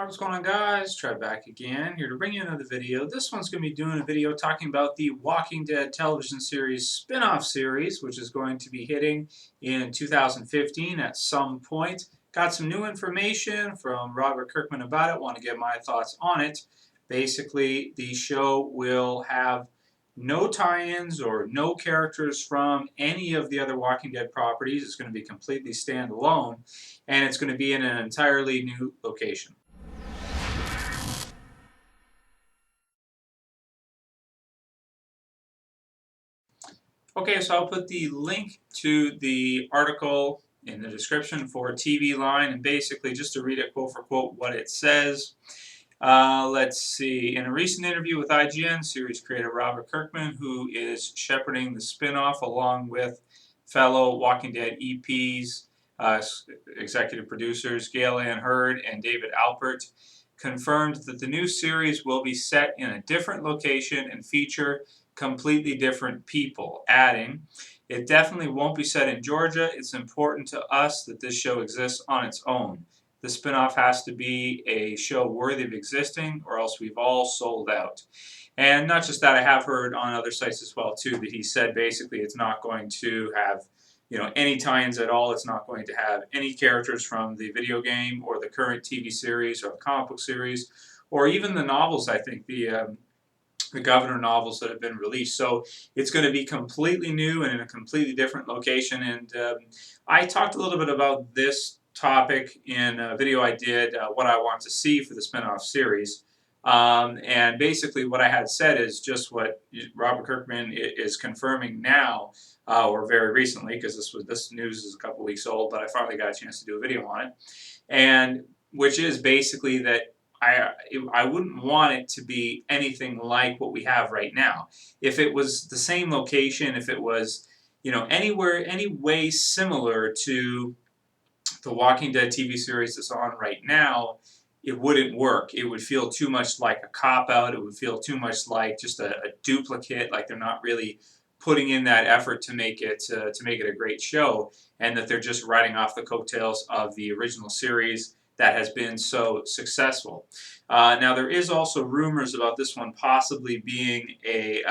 What's going on, guys? Try back again, here to bring you another video. This one's going to be doing a video talking about the Walking Dead television series spin-off series, which is going to be hitting in 2015 at some point. Got some new information from Robert Kirkman about it. Want to get my thoughts on it. Basically, the show will have no tie-ins or no characters from any of the other Walking Dead properties. It's going to be completely standalone, and it's going to be in an entirely new location. Okay, so I'll put the link to the article in the description for TV Line, and basically just to read it quote for quote what it says. Let's see. In a recent interview with IGN, series creator Robert Kirkman, who is shepherding the spin-off along with fellow Walking Dead EPs, executive producers Gail Ann Hurd and David Alpert, confirmed that the new series will be set in a different location and feature completely different people, adding, "It definitely won't be set in Georgia. It's important to us that this show exists on its own. The spinoff has to be a show worthy of existing, or else we've all sold out." And not just that, I have heard on other sites as well too that he said basically it's not going to have any tie-ins at all. It's not going to have any characters from the video game or the current TV series or the comic book series or even the novels. I think the Governor novels that have been released. So it's going to be completely new and in a completely different location. And I talked a little bit about this topic in a video I did, what I want to see for the spinoff series. And basically what I had said is just what Robert Kirkman is confirming now, or very recently, because this news is a couple weeks old, but I finally got a chance to do a video on it. And which is basically that I wouldn't want it to be anything like what we have right now. If it was the same location, if it was, anywhere, any way similar to the Walking Dead TV series that's on right now, it wouldn't work. It would feel too much like a cop-out. It would feel too much like just a duplicate, like they're not really putting in that effort to make it a great show, and that they're just riding off the coattails of the original series that has been so successful. Now there is also rumors about this one possibly being a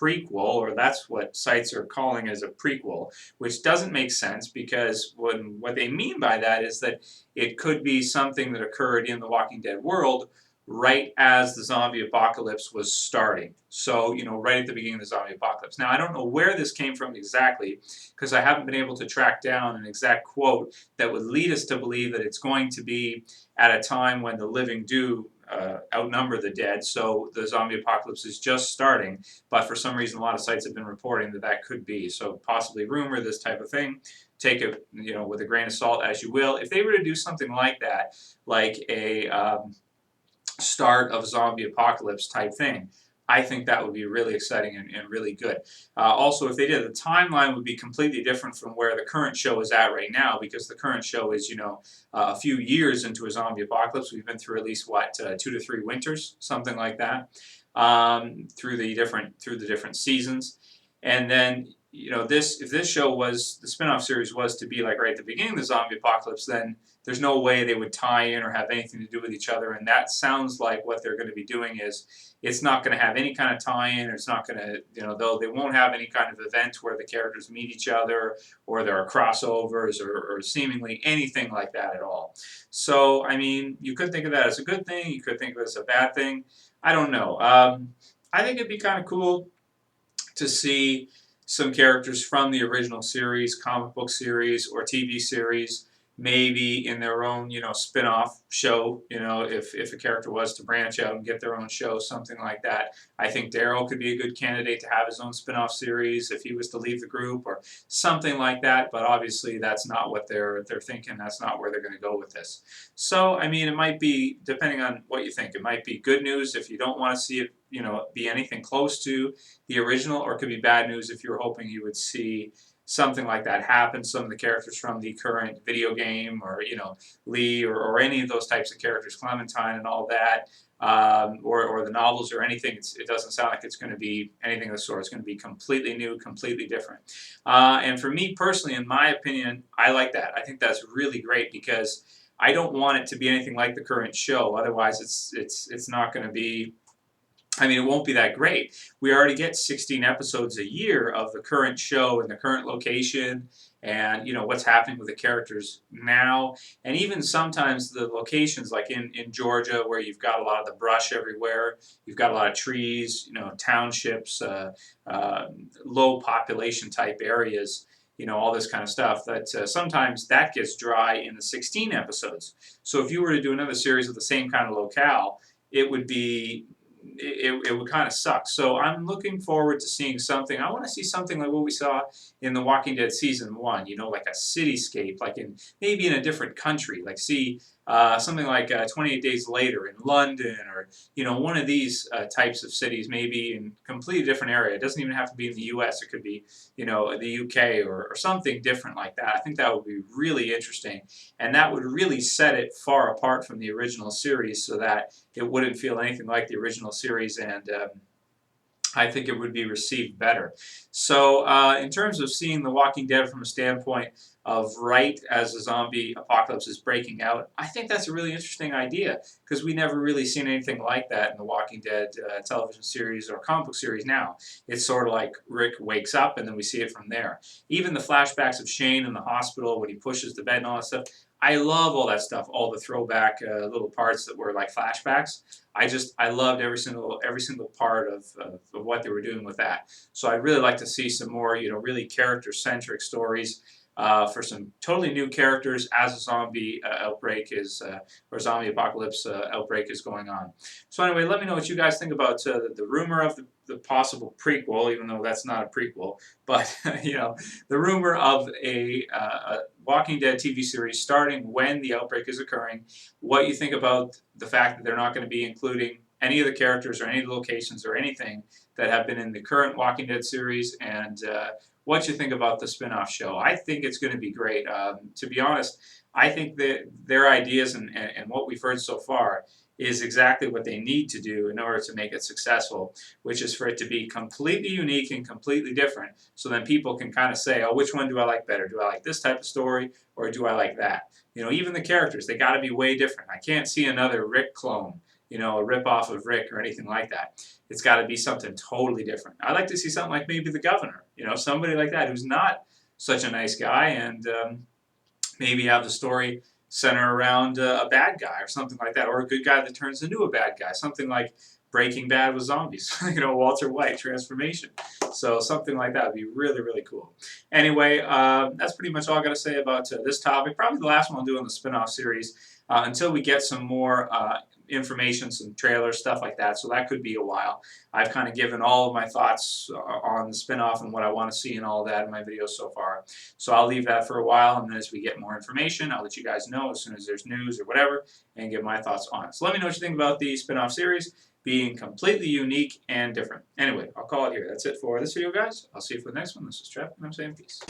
prequel, or that's what sites are calling as a prequel, which doesn't make sense because what they mean by that is that it could be something that occurred in the Walking Dead world right as the zombie apocalypse was starting. So, right at the beginning of the zombie apocalypse. Now, I don't know where this came from exactly because I haven't been able to track down an exact quote that would lead us to believe that it's going to be at a time when the living do outnumber the dead, so the zombie apocalypse is just starting, but for some reason a lot of sites have been reporting that that could be. So possibly rumor, this type of thing. Take it with a grain of salt as you will. If they were to do something like that, like a start of zombie apocalypse type thing, I think that would be really exciting and really good. Also, if they did, the timeline would be completely different from where the current show is at right now, because the current show is, a few years into a zombie apocalypse. We've been through at least, 2 to 3 winters, something like that, through the different seasons. And then, if this show was, the spinoff series was to be like right at the beginning of the zombie apocalypse, then there's no way they would tie in or have anything to do with each other. And that sounds like what they're going to be doing is it's not going to have any kind of tie-in. Or it's not going to, though they won't have any kind of event where the characters meet each other or there are crossovers or seemingly anything like that at all. So, I mean, you could think of that as a good thing. You could think of it as a bad thing. I don't know. I think it'd be kind of cool to see some characters from the original series, comic book series, or TV series, maybe in their own, spin-off show, if a character was to branch out and get their own show, something like that. I think Daryl could be a good candidate to have his own spin-off series if he was to leave the group or something like that, but obviously that's not what they're thinking. That's not where they're going to go with this. So, I mean, it might be, depending on what you think, it might be good news if you don't want to see it, be anything close to the original, or it could be bad news if you're hoping you would see something like that happen. Some of the characters from the current video game, or Lee, or any of those types of characters, Clementine and all that, or the novels or anything. It doesn't sound like it's going to be anything of the sort. It's going to be completely new, completely different. And for me personally, in my opinion, I like that. I think that's really great because I don't want it to be anything like the current show. Otherwise, it's not going to be. I mean, it won't be that great. We already get 16 episodes a year of the current show and the current location, and what's happening with the characters now, and even sometimes the locations, like in Georgia, where you've got a lot of the brush everywhere, you've got a lot of trees, townships, low population type areas. All this kind of stuff, that sometimes that gets dry in the 16 episodes. So if you were to do another series of the same kind of locale, it would be, it would kind of suck. So I'm looking forward to seeing something. I want to see something like what we saw in The Walking Dead Season 1, like a cityscape, like maybe in a different country, like see something like 28 Days Later in London, or one of these types of cities, maybe in a completely different area. It doesn't even have to be in the US. It could be the UK, or something different like that. I think that would be really interesting, and that would really set it far apart from the original series, so that it wouldn't feel anything like the original series, and I think it would be received better. So in terms of seeing The Walking Dead from a standpoint of right as the zombie apocalypse is breaking out, I think that's a really interesting idea, because we never really seen anything like that in The Walking Dead television series or comic book series now. It's sort of like Rick wakes up and then we see it from there. Even the flashbacks of Shane in the hospital when he pushes the bed and all that stuff, I love all that stuff, all the throwback little parts that were like flashbacks. I loved every single part of what they were doing with that. So I'd really like to see some more, really character-centric stories for some totally new characters as a zombie outbreak is, or zombie apocalypse outbreak is going on. So anyway, let me know what you guys think about the rumor of the possible prequel, even though that's not a prequel, but the rumor of a Walking Dead TV series starting when the outbreak is occurring. What you think about the fact that they're not going to be including any of the characters or any of the locations or anything that have been in the current Walking Dead series, and what you think about the spin-off show. I think it's going to be great. To be honest, I think that their ideas and what we've heard so far is exactly what they need to do in order to make it successful, which is for it to be completely unique and completely different, so then people can kind of say, oh, which one do I like better? Do I like this type of story, or do I like that? Even the characters, they got to be way different. I can't see another Rick clone, a rip-off of Rick or anything like that. It's got to be something totally different. I'd like to see something like maybe the governor, somebody like that who's not such a nice guy, and maybe have the story center around a bad guy or something like that, or a good guy that turns into a bad guy, something like Breaking Bad with zombies, Walter White transformation. So something like that would be really, really cool. Anyway, that's pretty much all I got to say about this topic. Probably the last one I'll do on the spin-off series until we get some more information, some trailers, stuff like that. So that could be a while. I've kind of given all of my thoughts on the spin-off and what I want to see and all that in my videos so far. So I'll leave that for a while, and then as we get more information, I'll let you guys know as soon as there's news or whatever, and give my thoughts on it. So let me know what you think about the spin-off series being completely unique and different. Anyway, I'll call it here. That's it for this video, guys. I'll see you for the next one. This is Trev, and I'm saying peace.